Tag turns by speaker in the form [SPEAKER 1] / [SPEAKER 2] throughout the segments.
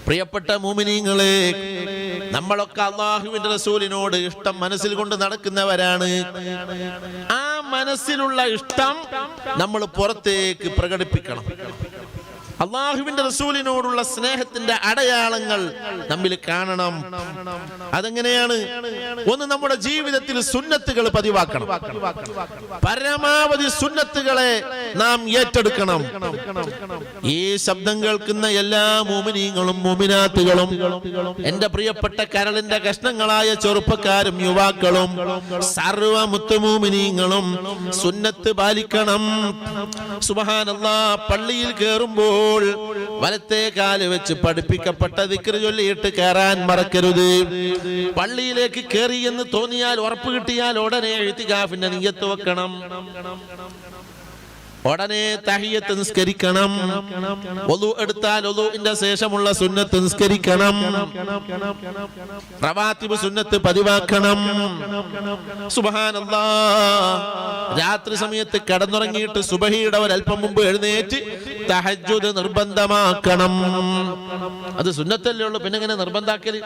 [SPEAKER 1] പ്രിയപ്പെട്ട മുഅ്മിനീങ്ങളെ, നമ്മളൊക്കെ അല്ലാഹുവിന്റെ റസൂലിനോട് ഇഷ്ടം മനസ്സിൽ കൊണ്ട് നടക്കുന്നവരാണ്. ആ മനസ്സിലുള്ള ഇഷ്ടം നമ്മൾ പുറത്തേക്ക് പ്രകടിപ്പിക്കണം. അല്ലാഹുവിന്റെ റസൂലിനോടുള്ള സ്നേഹത്തിന്റെ അടയാളങ്ങൾ നമ്മിൽ കാണണം. അതെങ്ങനെയാണ്? ഒന്ന്, നമ്മുടെ ജീവിതത്തിൽ സുന്നത്തുകൾ പതിവാക്കണം. പരമാവധി സുന്നത്തുകളെ നാം ഏറ്റെടുക്കണം. ഈ ശബ്ദം കേൾക്കുന്ന എല്ലാ മുഅ്മിനീങ്ങളും മുഅ്മിനാത്തുകളും, എന്റെ പ്രിയപ്പെട്ട കരളിന്റെ കഷ്ണങ്ങളായ ചെറുപ്പക്കാരും യുവാക്കളും സർവ്വ മുത്തുമുഅ്മിനീങ്ങളും സുന്നത്ത് പാലിക്കണം. സുബ്ഹാനല്ലാഹ്, പള്ളിയിൽ കയറുമ്പോൾ വലത്തെ കാല് വെച്ച് പഠിപ്പിക്കപ്പെട്ട ദിക്ർ ചൊല്ലിയിട്ട് കയറാൻ മറക്കരുത്. പള്ളിയിലേക്ക് കയറി എന്ന് തോന്നിയാൽ, ഉറപ്പ് കിട്ടിയാൽ ഉടനെ ഇഅ്തികാഫിന്റെ നിയ്യത്ത് വെക്കണം. ഉടനെ തഹിയ്യത്ത് നിസ്കരിക്കണം. വുളു എടുത്താൽ വുളുവിന്റെ ശേഷമുള്ള സുന്നത്ത് നിസ്കരിക്കണം. റവാത്തിബ് സുന്നത്ത് പതിവാക്കണം. സുബ്ഹാനല്ലാഹ്, രാത്രി സമയത്ത് കിടന്നുറങ്ങിയിട്ട് സുബഹിയുടെ ഒരല്പം മുമ്പ് എഴുന്നേറ്റ് തഹജ്ജുദ് നിർബന്ധമാക്കണം. അത് സുന്നത്തല്ലേ ഉള്ളൂ, പിന്നെ എങ്ങനെ നിർബന്ധാക്കല്?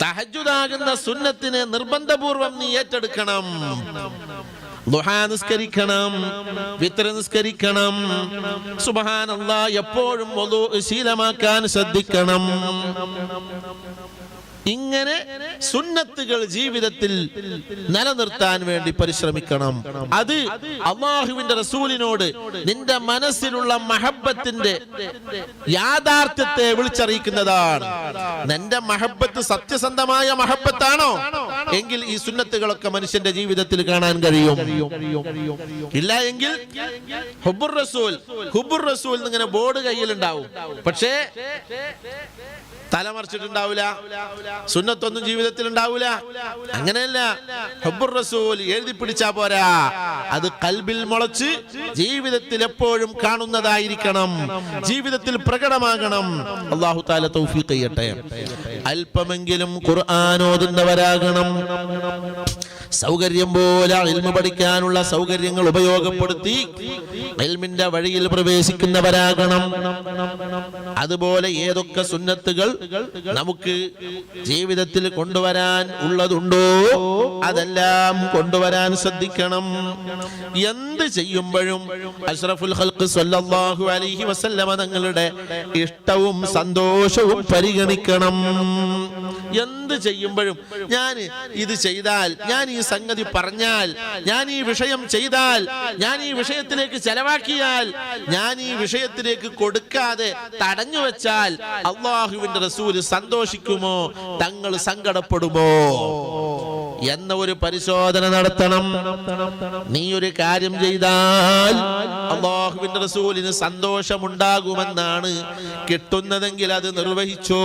[SPEAKER 1] തഹജ്ജുദാകുന്ന സുന്നത്തിനെ നിർബന്ധപൂർവം നീ ഏറ്റെടുക്കണം. ദുഹാ നിസ്കരിക്കണം, വിത്ർ നിസ്കരിക്കണം. സുബ്ഹാനല്ലാഹ്, എപ്പോഴും വുളു ശീലമാക്കാൻ ശ്രദ്ധിക്കണം. ഇങ്ങനെ സുന്നത്തുകൾ ജീവിതത്തിൽ നിലനിർത്താൻ വേണ്ടി പരിശ്രമിക്കണം. അത് അല്ലാഹുവിന്റെ റസൂലിനോട് നിന്റെ മനസ്സിലുള്ള മഹബ്ബത്തിന്റെ യാഥാർത്ഥ്യത്തെ വിളിച്ചറിയിക്കുന്നതാണ്. നിന്റെ മഹബ്ബത്ത് സത്യസന്ധമായ മഹബ്ബത്താണോ എങ്കിൽ ഈ സുന്നത്തുകളൊക്കെ മനുഷ്യന്റെ ജീവിതത്തിൽ കാണാൻ കഴിയും. ഇല്ല എങ്കിൽ ഹുബ്ബുർ റസൂൽ എന്നിങ്ങനെ ബോർഡ് കയ്യിലുണ്ടാവും, പക്ഷേ തലമറിച്ചിട്ടുണ്ടാവില്ല. സുന്നത്തൊന്നും ജീവിതത്തിൽ ഉണ്ടാവില്ല. അങ്ങനെയല്ല, ഹുബ്ബുർ റസൂൽ എഴുതി പിടിച്ചാ പോരാ, അത് ഖൽബിൽ മുളച്ച് ജീവിതത്തിൽ എപ്പോഴും കാണുന്നതായിരിക്കണം, ജീവിതത്തിൽ പ്രകടമാകണം. അല്ലാഹു തആല തൗഫീഖ് ചെയ്യട്ടെ. അല്പമെങ്കിലും ഖുർആൻ ഓതുന്നവരാകണം. സൗകര്യം പോലെ ഇൽമു പഠിക്കാനുള്ള സൗകര്യങ്ങൾ ഉപയോഗപ്പെടുത്തി ഇൽമിന്റെ വഴിയിൽ പ്രവേശിക്കുന്നവരാകണം. അതുപോലെ ഏതൊക്കെ സുന്നത്തുകൾ നമുക്ക് ജീവിതത്തിൽ കൊണ്ടുവരാൻ ഉള്ളതുണ്ടോ അതെല്ലാം കൊണ്ടുവരാൻ ശ്രദ്ധിക്കണം. എന്ത് ചെയ്യുമ്പോഴും അഷ്റഫുൽ ഖൽഖ് സ്വല്ലല്ലാഹു അലൈഹി വസല്ലമ തങ്ങളുടെ ഇഷ്ടവും സന്തോഷവും പരിഗണിക്കണം. എന്ത് ചെയ്യുമ്പോഴും ഞാൻ ഇത് ചെയ്താൽ, ഞാൻ ഈ സംഗതി പറഞ്ഞാൽ, ഞാൻ ഈ വിഷയം ചെയ്താൽ, ഞാൻ ഈ വിഷയത്തിലേക്ക് ചെലവാക്കിയാൽ, ഞാൻ ഈ വിഷയത്തിലേക്ക് കൊടുക്കാതെ തടഞ്ഞു വെച്ചാൽ അല്ലാഹുവിന്റെ റസൂൽ സന്തോഷിക്കുമോ, തങ്ങൾ സങ്കടപ്പെടുമോ എന്ന ഒരു പരിശോധന നടത്തണം. നീ ഒരു കാര്യം ചെയ്താൽ അല്ലാഹുവിന്റെ റസൂലിന് സന്തോഷമുണ്ടാകുമെന്നാണ് കിട്ടുന്നതെങ്കിൽ അത് നിർവഹിച്ചോ.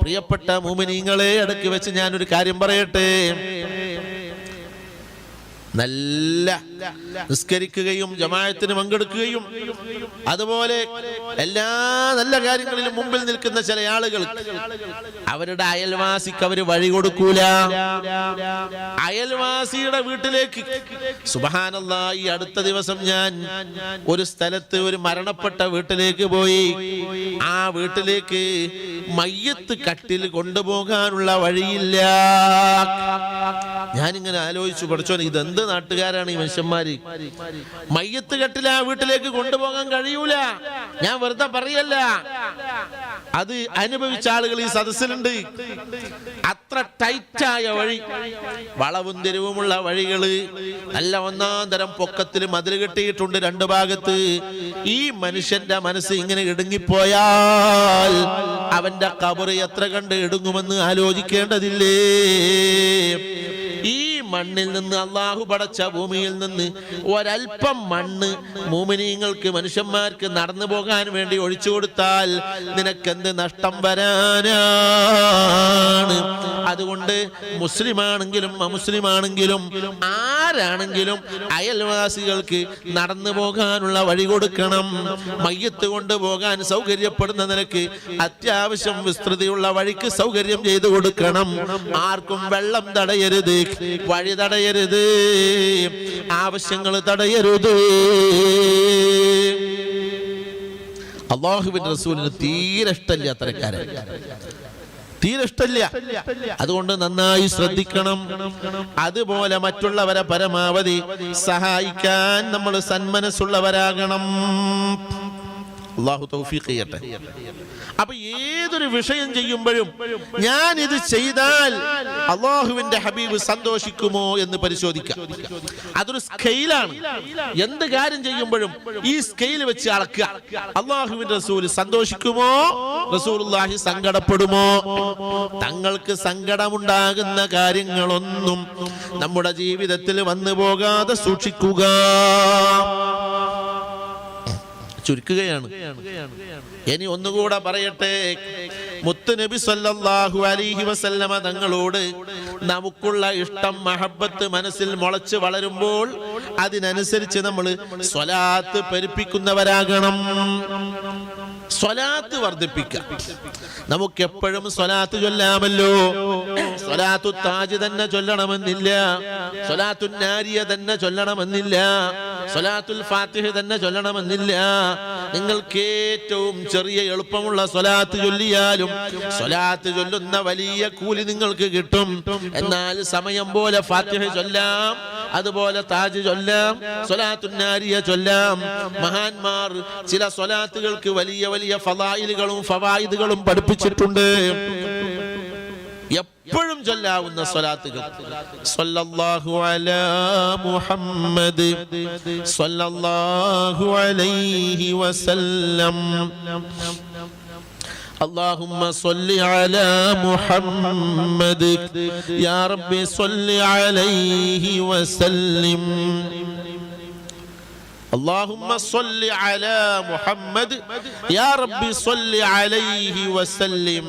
[SPEAKER 1] പ്രിയപ്പെട്ട മുഅ്മിനീങ്ങളെ, ഇടയ്ക്ക് വെച്ച് ഞാനൊരു കാര്യം പറയട്ടെ. നല്ല നിസ്കരിക്കുകയും ജമാഅത്തിന് പങ്കെടുക്കുകയും അതുപോലെ എല്ലാ നല്ല കാര്യങ്ങളിലും മുമ്പിൽ നിൽക്കുന്ന ചില ആളുകൾ അവരുടെ അയൽവാസിക്ക് അവര് വഴി കൊടുക്കൂല. അയൽവാസിയുടെ വീട്ടിലേക്ക്, സുബ്ഹാനല്ലാഹ്, ഈ അടുത്ത ദിവസം ഞാൻ ഒരു സ്ഥലത്ത് ഒരു മരണപ്പെട്ട വീട്ടിലേക്ക് പോയി. ആ വീട്ടിലേക്ക് മയ്യത്ത് കട്ടിൽ കൊണ്ടുപോകാനുള്ള വഴിയില്ല. ഞാനിങ്ങനെ ആലോചിച്ചു, പഠിച്ചോനെ, ഇതെന്ത് നാട്ടുകാരാണ് ഈ മനുഷ്യന്മാര്? മയ്യത്ത് കട്ടിൽ ആ വീട്ടിലേക്ക് കൊണ്ടുപോകാൻ കഴിയൂല. ഞാൻ വെറുതെ പറയല്ല, അത് അനുഭവിച്ച ആളുകൾ ഈ സദസ്സിലുണ്ട്. അത്ര ടൈറ്റായ വഴി, വളവും തിരിവുമുള്ള വഴികള്, നല്ല ഒന്നാം തരം പൊക്കത്തിൽ മതിൽ കെട്ടിയിട്ടുണ്ട് രണ്ട് ഭാഗത്ത്. ഈ മനുഷ്യന്റെ മനസ്സ് ഇങ്ങനെ ഇടുങ്ങിപ്പോയാൽ അവന്റെ ഖബർ എത്ര കണ്ട് ഇടുങ്ങുമെന്ന് ആലോചിക്കേണ്ടതില്ലേ? ഈ മണ്ണിൽ നിന്ന്, അള്ളാഹു പടച്ച ഭൂമിയിൽ നിന്ന് ഒരൽപ്പം മണ്ണ് മുഅ്മിനീങ്ങൾക്ക്, മനുഷ്യന്മാർക്ക് നടന്നു പോകാൻ വേണ്ടി ഒഴിച്ചു കൊടുത്താൽ നിനക്കെന്ത് നഷ്ടം വരാനാണ്? അതുകൊണ്ട് മുസ്ലിമാണെങ്കിലും അമുസ്ലിമാണെങ്കിലും ആരാണെങ്കിലും അയൽവാസികൾക്ക് നടന്നു പോകാനുള്ള വഴി കൊടുക്കണം. മയ്യത്ത് കൊണ്ടുപോകാൻ സൗകര്യപ്പെടുന്ന നിലക്ക് അത്യാവശ്യം വിസ്തൃതിയുള്ള വഴിക്ക് സൗകര്യം ചെയ്തു കൊടുക്കണം. ആർക്കും വെള്ളം തടയരുത്, വഴി തടയരുത്, ആവശ്യങ്ങൾ തടയരുത്. അല്ലാഹുവിന്റെ റസൂലിന് തീരെ ഇഷ്ടമില്ല അത്തരക്കാരെ, തീരെ ഇഷ്ടമില്ല. അതുകൊണ്ട് നന്നായി ശ്രദ്ധിക്കണം. അതുപോലെ മറ്റുള്ളവരെ പരമാവധി സഹായിക്കാൻ നമ്മൾ സന്മനസ്സുള്ളവരാകണം. അല്ലാഹു തൗഫീഖ് ചെയ്യട്ടെ. അപ്പൊ ഏതൊരു വിഷയം ചെയ്യുമ്പോഴും ഞാൻ ഇത് ചെയ്താൽ അല്ലാഹുവിന്റെ ഹബീബ് സന്തോഷിക്കുമോ എന്ന് പരിശോധിക്കാം. അതൊരു സ്കെയിലാണ്. എന്ത് കാര്യം ചെയ്യുമ്പോഴും ഈ സ്കെയിൽ വെച്ച് അളക്കുക. അല്ലാഹുവിന്റെ റസൂല് സന്തോഷിക്കുമോ, റസൂലുള്ളാഹി സങ്കടപ്പെടുമോ? തങ്ങൾക്ക് സങ്കടമുണ്ടാകുന്ന കാര്യങ്ങളൊന്നും നമ്മുടെ ജീവിതത്തിൽ വന്നു പോകാതെ സൂക്ഷിക്കുക. ചുരുക്കുകയാണ്. ഇനി ഒന്നുകൂടെ പറയട്ടെ, മുത്ത് നബി സല്ലല്ലാഹു അലൈഹി വസല്ലമ തങ്ങളോട് നമുക്കുള്ള ഇഷ്ടം, മഹബത്ത് മനസ്സിൽ മുളച്ച് വളരുമ്പോൾ അതിനനുസരിച്ച് നമ്മൾ സ്വലാത്ത് പെരുപ്പിക്കുന്നവരാകണം. സ്വലാത്ത് വർദ്ധിപ്പിക്കാം. നമുക്ക് എപ്പോഴും സ്വലാത്ത് ചൊല്ലാമല്ലോ. സ്വലാത്തു താജ് തന്നെ ചൊല്ലണമെന്നില്ല, സ്വലാത്തു നാരിയ തന്നെ ചൊല്ലണമെന്നില്ല, സ്വലാത്തുൽ ഫാത്തിഹ തന്നെ ചൊല്ലണമെന്നില്ല. നിങ്ങൾക്ക് ഏറ്റവും ചെറിയ എളുപ്പമുള്ള സ്വലാത്ത് ചൊല്ലിയാലും സ്വലാത്ത് ചൊല്ലുന്ന വലിയ കൂലി നിങ്ങൾക്ക് കിട്ടും. എന്നാൽ സമയം പോലെ ഫാത്തിഹ ചൊല്ലാം, അതുപോലെ താജ് ചൊല്ലാം, സ്വലാത്തുൻ നാരിയ ചൊല്ലാം. മഹാന്മാർ ചില സ്വലാത്തുകൾക്ക് വലിയ വലിയ ഫളായിലുകളും ഫവായിദുകളും പഠിപ്പിച്ചിട്ടുണ്ട്. എപ്പോഴും ചൊല്ലാവുന്ന സ്വലാത്തുകൾ സ്വല്ലല്ലാഹു അലാ മുഹമ്മദ് സ്വല്ലല്ലാഹു അലൈഹി വസല്ലം, اللهم صل على محمد يا رب صل عليه وسلم. اللهم صل على محمد يا رب صل عليه وسلم.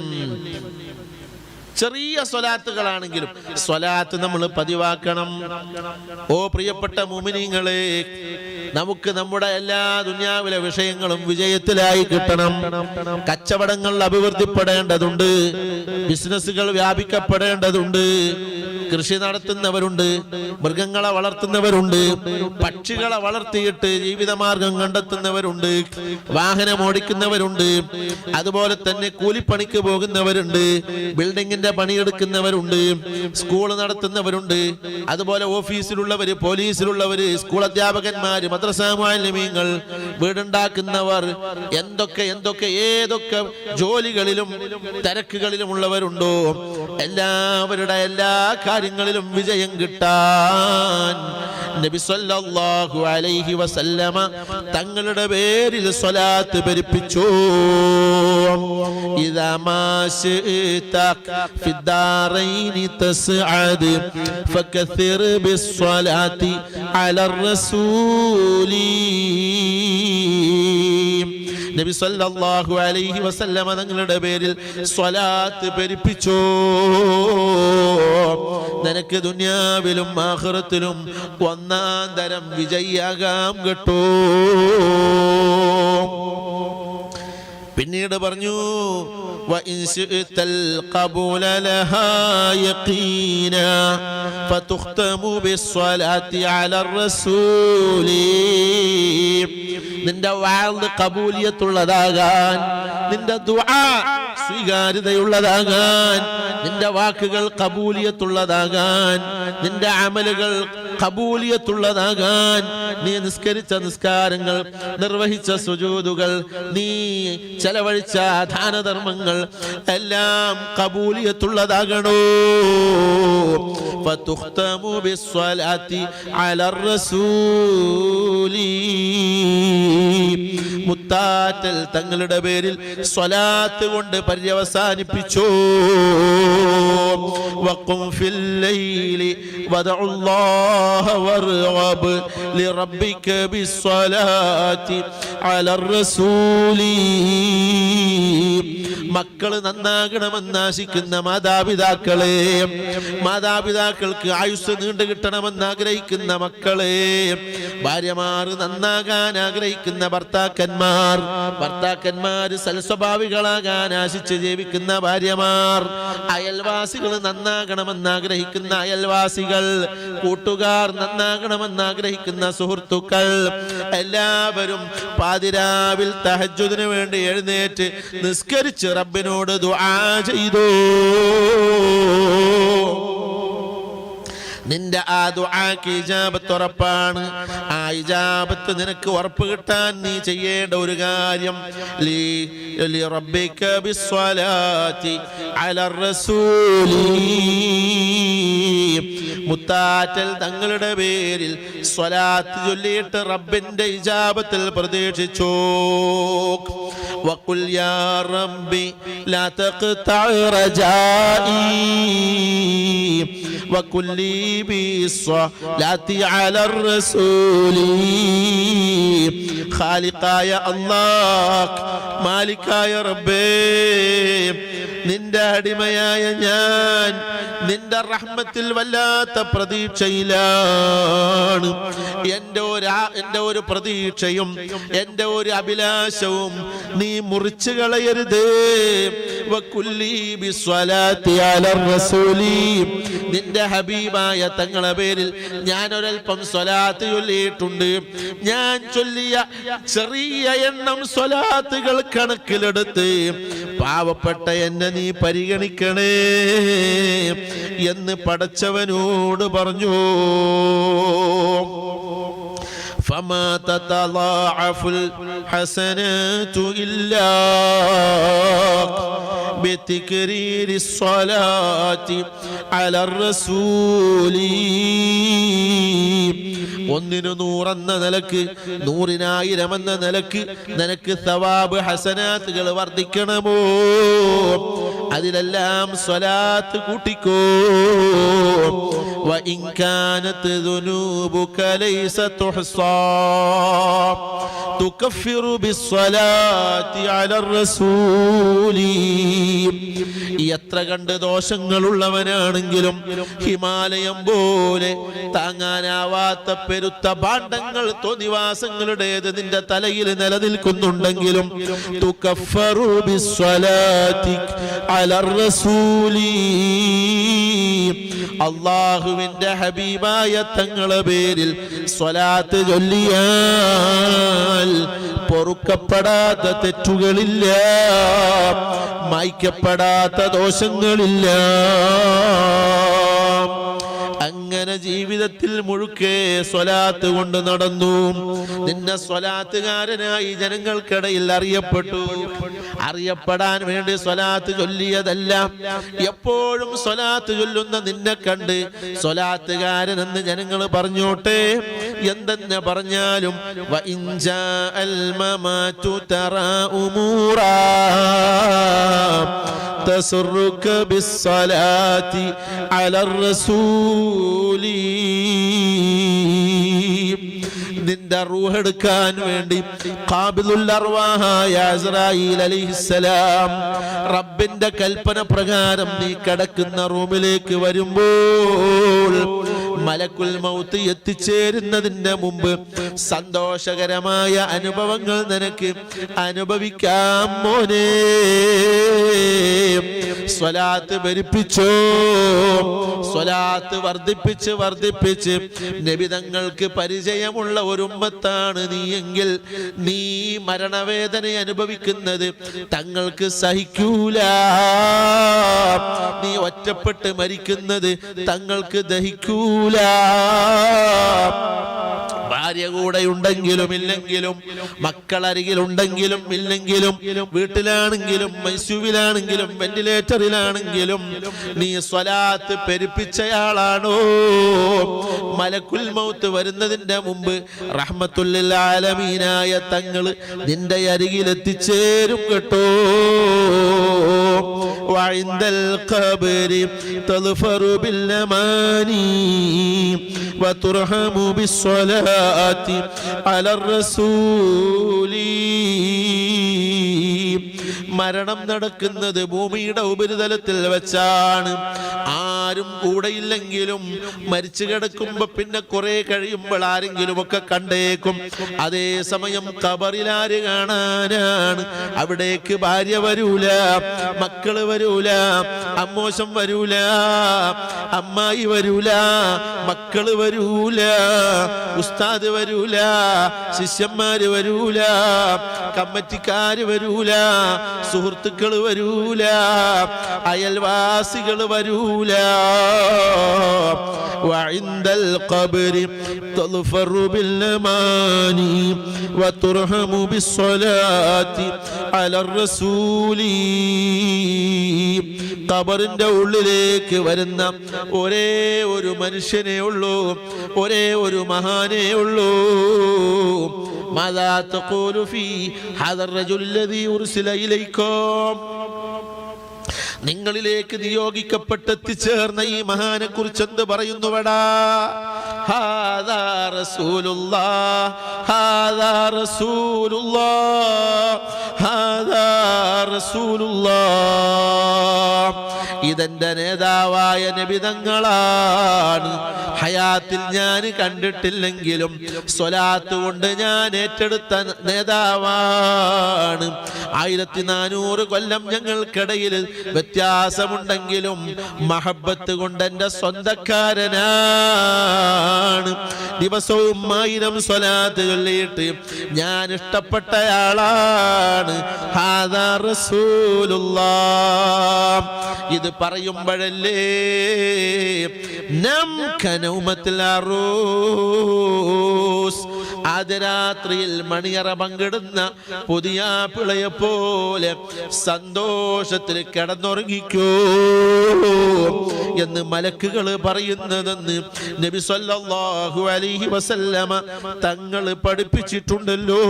[SPEAKER 1] ചെറിയ സ്വലാത്തുകളാണെങ്കിലും സ്വലാത്ത് നമ്മൾ പതിവാക്കണം. ഓ പ്രിയപ്പെട്ട മുഅ്മിനീങ്ങളെ, നമുക്ക് നമ്മുടെ എല്ലാ ദുനിയാവിലെ വിഷയങ്ങളും വിജയത്തിലായി കിട്ടണം. കച്ചവടങ്ങൾ അഭിവൃദ്ധിപ്പെടേണ്ടതുണ്ട്, ബിസിനസ്സുകൾ വ്യാപിക്കപ്പെടേണ്ടതുണ്ട്. കൃഷി നടത്തുന്നവരുണ്ട്, മൃഗങ്ങളെ വളർത്തുന്നവരുണ്ട്, പക്ഷികളെ വളർത്തിയിട്ട് ജീവിതമാർഗം കണ്ടെത്തുന്നവരുണ്ട്, വാഹനം ഓടിക്കുന്നവരുണ്ട്, അതുപോലെ തന്നെ കൂലിപ്പണിക്ക് പോകുന്നവരുണ്ട്, ബിൽഡിങ്ങിന്റെ പണിയെടുക്കുന്നവരുണ്ട്, സ്കൂൾ നടത്തുന്നവരുണ്ട്, അതുപോലെ ഓഫീസിലുള്ളവര്, പോലീസിലുള്ളവര്, സ്കൂൾ അധ്യാപകന്മാര്, മദ്രസ മുഅല്ലിമീങ്ങൾ, വീടുണ്ടാക്കുന്നവർ, ഏതൊക്കെ ജോലികളിലും തിരക്കുകളിലും ഉള്ളവരുണ്ടോ, എല്ലാവരുടെ എല്ലാ കാര്യങ്ങളിലും വിജയം കിട്ടാൻ നബി സല്ലല്ലാഹു അലൈഹി വസല്ലമ തങ്ങളുടെ പേരിൽ സ്വലാത്ത് പെരുപ്പിച്ചു. ഇദാ മാശിത ഫിദ്ദാറൈനി തസ്അദ് ഫകസിർ ബിസ്സലാത്തി അലർ റസൂലി. നബി സല്ലല്ലാഹു അലൈഹി വസല്ലമ തങ്ങളുടെ പേരിൽ സ്വലാത്ത് പെരുപ്പിച്ചു. നിനക്ക് ദുനിയാവിലും ആഖിറത്തിലും ഒന്നാം തരം വിജയിയാകാം കേട്ടോ. പിന്നീട് പറഞ്ഞു, وإن شئت القبول لها يقينا فتختم بالصلاة على الرسول. നിന്റെ വാഅദ് ഖബൂലിയത്തുള്ളതാകാൻ, നിന്റെ ദുആ സ്വീകാര്യതയുള്ളതാകാൻ, നിന്റെ വാക്കുകൾ ഖബൂലിയത്തുള്ളതാകാൻ, നിന്റെ അമലുകൾ ഖബൂലിയത്തുള്ളതാകാൻ, നീ നിസ്കരിച്ച നിസ്കാരങ്ങൾ, നിർവഹിച്ച സുജൂദുകൾ, നീ ചെലവഴിച്ച ദാനധർമ്മങ്ങൾ എല്ലാം ഖബൂലിയത്തുള്ളതാകണോ. ഫതുഖ്തമു ബിസ്സലാത്തി അലർ റസൂലി. മുത്താറ്റൽ തങ്ങളുടെ പേരിൽ സ്വലാത്ത് കൊണ്ട് പര്യവസാനിപ്പിച്ചു. വഖും ഫിൽ ലൈലി വദഉല്ലാഹ വർഗബ് ലിറബ്ബിക ബിസ്സലാത്തി അലർ റസൂലി. മക്കൾ നന്നാകണമെന്ന് ആശിക്കുന്ന മാതാപിതാക്കളെ, മാതാപിതാക്കൾക്ക് ആയുസ് നീണ്ടു കിട്ടണമെന്ന് ആഗ്രഹിക്കുന്ന മക്കളെ, ഭാര്യമാർ നന്നാകാൻ ആഗ്രഹിക്കുന്ന ഭർത്താക്കന്മാർ, ഭർത്താക്കന്മാർ സൽസ്വഭാവികളാകാൻ ആശിച്ച് ജീവിക്കുന്ന ഭാര്യമാർ, അയൽവാസികൾ നന്നാകണമെന്ന് ആഗ്രഹിക്കുന്ന അയൽവാസികൾ, കൂട്ടുകാർ നന്നാകണമെന്ന് ആഗ്രഹിക്കുന്ന സുഹൃത്തുക്കൾ, സുഹൃത്തുക്കൾ എല്ലാവരും പാതിരാവിൽ തഹജ്ജുദിന് വേണ്ടി എഴുന്നേറ്റ് നിസ്കരിച്ച് റബ്ബിനോട് ദുആ ചെയ്തു. നിന്റെ ആ ദുആക്ക് ഇജാബത്ത് ഉറപ്പാണ്. ആ ഇജാബത്ത് നിനക്ക് ഉറപ്പ് കിട്ടാൻ നീ ചെയ്യേണ്ട ഒരു കാര്യം ലി റബ്ബിക ബിസ്സലാത്തി അലർ റസൂലി, മുത്താറ്റൽ തങ്ങളുടെ പേരിൽ സ്വലാത്ത് ചൊല്ലിയിട്ട് റബ്ബിന്റെ ഇജാബത്തിൽ പ്രതീക്ഷിച്ചു. വഖുൽ യാ റബ്ബി ലാ തഖ്തഅ റജാഇ വകുല്ലി ബിസ്സലാത്തി അലർ റസൂലി. ഖാലിഖായ അല്ലാഹ്, മാലിക്കായ റബ്ബേ, നിന്റെ അടിമയായ ഞാൻ നിന്റെ റഹ്മത്തിൽ വല്ലാത്ത പ്രതീക്ഷയിലാണ്. എൻ്റെ ഒരു പ്രതീക്ഷയും എൻ്റെ ഒരു അഭിലാഷവും നീ മുറിച്ചു കളയരുത്. വകുല്ലി ബിസ്സലാത്തി അലർ റസൂലി, നിന്റെ ഹബീബായ തങ്ങളുടെ പേരിൽ ഞാൻ ഒരൽപ്പം സ്വലാത്ത് ചൊല്ലിയിട്ടുണ്ട്. ഞാൻ ചൊല്ലിയ ചെറിയ എണ്ണം സ്വലാത്തുകൾ കണക്കിലെടുത്ത് പാവപ്പെട്ട എന്നെ നീ പരിഗണിക്കണേ എന്ന് പടച്ചവനോട് പറഞ്ഞു. فما تتضاعف الحسنات إلا بتكرير الصلاة على الرسول. ഒന്നിനു 100 എന്ന നിലക്ക് 100,000 എന്ന നിലക്ക് നിനക്ക് സവാബ് ഹസനാത്തുകൾ വർദ്ധിക്കണമോ, അതിലെല്ലാം സ്വലാത്ത് കൂട്ടിക്കോ. وإن كانت ذنوبك ليس تحصى تكفر بالصلاة على الرسول. എത്ര കണ്ട് ദോഷങ്ങളുള്ളവനാണെങ്കിലും ഹിമാലയം പോലെ താങ്ങാനാവാത്ത പെരുത്ത ഭാണ്ഡങ്ങൾ തോന്നിവാസങ്ങളുടേത് നിന്റെ തലയിൽ നിലനിൽക്കുന്നുണ്ടെങ്കിലും തുകഫറു ബിസ്സലാത്തി അലർ റസൂലി, അല്ലാഹുവിന്റെ ഹബീബായ തങ്ങളുടെ പേരിൽ സ്വലാത്ത് ചൊല്ലിയാൽ പൊറുക്കപ്പെടാത്ത തെറ്റുകളില്ല, മായ്ക്കപ്പെടാത്ത ദോഷങ്ങളില്ല. അങ്ങനെ ജീവിതത്തിൽ മുഴുക്കെ സ്വലാത്ത് കൊണ്ട് നടന്നു. നിന്നെ സ്വലാത്തുകാരനായി ജനങ്ങൾക്കിടയിൽ അറിയപ്പെട്ടു. അറിയപ്പെടാൻ വേണ്ടി സ്വലാത്ത് ചൊല്ലിയതല്ല, എപ്പോഴും സ്വലാത്ത് ചൊല്ലുന്ന നിന്നെ കണ്ട് സ്വലാത്തുകാരനെന്ന് ജനങ്ങൾ പറഞ്ഞോട്ടെ. എന്തെന്ന് പറഞ്ഞാലും വഇൻ ജാഅൽ മമാതു തറാ ഉമൂറാ തസുറുക ബിസ്സലാത്തി അലർ റസൂലി. നിന്റെ റൂഹ് എടുക്കാൻ വേണ്ടി ഖാബിലുൽ അർവാഹായ ഇസ്രായീൽ അലൈഹിസ്സലാം റബ്ബിന്റെ കൽപ്പന പ്രകാരം നീ കിടക്കുന്ന റൂമിലേക്ക് വരുമ്പോൾ മലക്കുൽ മൗത്ത് എത്തിച്ചേരുന്നതിന്റെ മുമ്പ് സന്തോഷകരമായ അനുഭവങ്ങൾ നിനക്ക് അനുഭവിക്കാം മോനെ. സ്വലാത്ത് ഭരിപ്പിച്ചോ, സ്വലാത്ത് വർദ്ധിപ്പിച്ച് വർദ്ധിപ്പിച്ച് നബിതങ്ങൾക്ക് പരിചയമുള്ള ഒരു ഉമ്മത്താണ് നീയെങ്കിൽ നീ മരണവേദന അനുഭവിക്കുന്നത് തങ്ങൾക്ക് സഹിക്കൂല. നീ ഒറ്റപ്പെട്ട് മരിക്കുന്നത് തങ്ങൾക്ക് ദഹിക്കൂല. ഭാര്യ കൂടെ ഉണ്ടെങ്കിലും ഇല്ലെങ്കിലും, മക്കളരികിലുണ്ടെങ്കിലും ഇല്ലെങ്കിലും, വീട്ടിലാണെങ്കിലും മൈസൂവിലാണെങ്കിലും വെന്റിലേറ്ററിലാണെങ്കിലും നീ സ്വലാത്ത് പെരുപ്പിച്ചയാളാണോ, മലക്കുൽ മൗത്ത് വരുന്നതിന്റെ മുമ്പ് റഹ്മത്തുൽ ലിൽ ആലമീനായ തങ്ങള് നിന്റെ അരികിൽ എത്തിച്ചേരും കേട്ടോ. وعند القبر تظفر بالأماني وترحم بالصلاة على الرسول. മരണം നടക്കുന്നത് ഭൂമിയുടെ ഉപരിതലത്തിൽ വെച്ചാണ്. ആ ആരും കൂടെയില്ലെങ്കിലും മരിച്ചു കിടക്കുമ്പോ പിന്നെ കുറെ കഴിയുമ്പോൾ ആരെങ്കിലും ഒക്കെ കണ്ടേക്കും. അതേ സമയം ഖബറിൽ ആര് കാണാനാണ്? അവിടേക്ക് ഭാര്യ വരൂല, മക്കള് വരൂല, അമ്മോശം വരൂല, അമ്മായി വരൂല, മക്കള് വരൂല, ഉസ്താദ് വരൂല, ശിഷ്യന്മാര് വരൂല, കമ്മിറ്റിക്കാര് വരൂല, സുഹൃത്തുക്കള് വരൂല, അയൽവാസികൾ വരൂല. وعند القبر تظفر بالأماني وترحم بالصلاة على الرسول. ഖബറിന്റെ ഉള്ളിലേക്ക് വരുന്ന ഒരേ ഒരു മനുഷ്യനേ ഉള്ളൂ, ഒരേ ഒരു മഹാനേ ഉള്ളൂ. മാദാ തഖൂലു ഫീ ഹാദാ الرجل الذي أرسل إليكم? നിങ്ങളിലേക്ക് നിയോഗിക്കപ്പെട്ടെത്തിച്ചേർന്ന ഈ മഹാനെ കുറിച്ച് എന്ത് പറയുന്നുവടാ? ഹാദാ റസൂലുള്ളാഹ്, ഹാദാ റസൂലുള്ളാഹ്, ഹാദാ റസൂലുള്ളാഹ്. ഇതെന്റെ നേതാവായ നബി തങ്ങളാണ്. ഹയാത്തിൽ ഞാൻ കണ്ടിട്ടില്ലെങ്കിലും സ്വലാത്ത് കൊണ്ട് ഞാൻ ഏറ്റെടുത്ത നേതാവാണ്. 1400 കൊല്ലം ഞങ്ങൾക്കിടയിൽ വ്യത്യാസമുണ്ടെങ്കിലും മഹബത്ത് കൊണ്ട് എൻ്റെ സ്വന്തക്കാരനാണ്. ദിവസവും 1000 സ്വലാത്ത് ചൊല്ലിയിട്ട് ഞാൻ ഇഷ്ടപ്പെട്ടയാളാണ്. ഹാദാ റസൂലുള്ളാഹ്. ഇത് പറയുമ്പോഴല്ലേ ആദ്യരാത്രിയിൽ മണിയറ പങ്കിടുന്ന പുതിയ പിളയെ പോലെ സന്തോഷത്തിൽ കിടന്നുറങ്ങിക്കോ എന്ന് മലക്കുകൾ പറയുന്നതെന്ന് നബി സല്ലല്ലാഹു അലൈഹി വസല്ലമ തങ്ങൾ പഠിപ്പിച്ചിട്ടുണ്ടല്ലോ.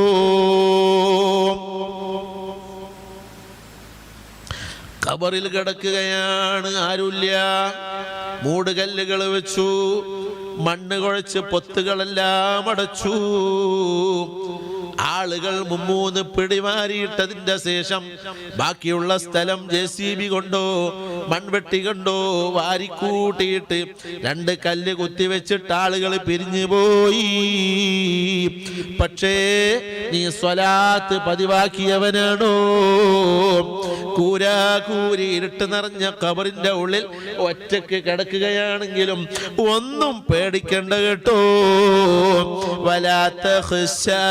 [SPEAKER 1] ഖബറിൽ കിടക്കുകയാണ്, ആരുമില്ല. മൂടുകല്ലുകൾ വെച്ചു, മണ്ണ് കുഴച്ച് പൊത്തുകളെല്ലാം അടച്ചു. ആളുകൾ 3 പിടിമാരിയിട്ടതിന്റെ ശേഷം ബാക്കിയുള്ള സ്ഥലം JCB കൊണ്ടോ മൺവെട്ടി കൊണ്ടോ വാരിക്കൂട്ടിയിട്ട് 2 കല്ല് കുത്തിവെച്ചിട്ട് ആളുകൾ പിരിഞ്ഞു പോയി. പക്ഷേ നീ സ്വലാത്ത് പതിവാക്കിയവനാണോ? കൂരാകൂരി ഇരുട്ട് നിറഞ്ഞ ഖബറിന്റെ ഉള്ളിൽ ഒറ്റക്ക് കിടക്കുകയാണെങ്കിലും ഒന്നും പേടിക്കണ്ട കേട്ടോ. വലാ തഖ്ശാ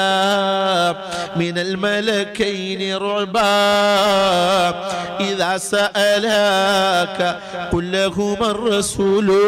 [SPEAKER 1] മിനൽ മലക്കൈനി റഅബാ ഇദാ സഅലാക ഖുൽ ലഹുമർ റസൂലു.